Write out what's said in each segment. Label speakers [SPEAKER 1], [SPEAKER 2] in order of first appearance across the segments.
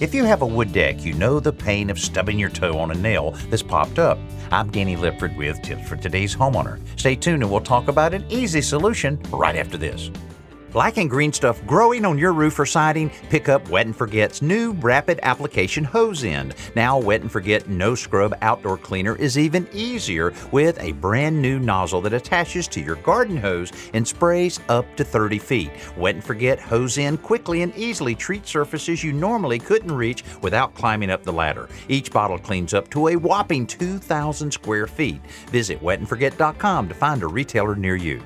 [SPEAKER 1] If you have a wood deck, you know the pain of stubbing your toe on a nail that's popped up. I'm Danny Lipford with tips for today's homeowner. Stay tuned and we'll talk about an easy solution right after this. Liking green stuff growing on your roof or siding? Pick up Wet & Forget's new rapid application hose end. Now Wet & Forget No Scrub Outdoor Cleaner is even easier with a brand new nozzle that attaches to your garden hose and sprays up to 30 feet. Wet & Forget hose end quickly and easily treats surfaces you normally couldn't reach without climbing up the ladder. Each bottle cleans up to a whopping 2,000 square feet. Visit wetandforget.com to find a retailer near you.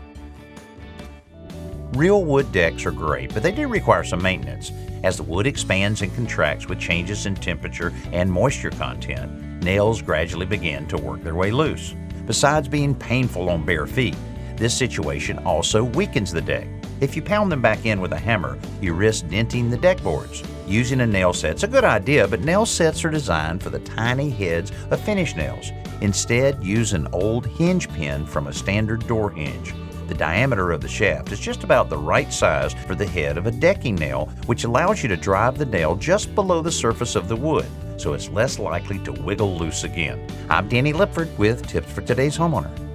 [SPEAKER 1] Real wood decks are great, but they do require some maintenance. As the wood expands and contracts with changes in temperature and moisture content, nails gradually begin to work their way loose. Besides being painful on bare feet, this situation also weakens the deck. If you pound them back in with a hammer, you risk denting the deck boards. Using a nail set's a good idea, but nail sets are designed for the tiny heads of finish nails. Instead, use an old hinge pin from a standard door hinge. The diameter of the shaft is just about the right size for the head of a decking nail, which allows you to drive the nail just below the surface of the wood, so it's less likely to wiggle loose again. I'm Danny Lipford with tips for today's homeowner.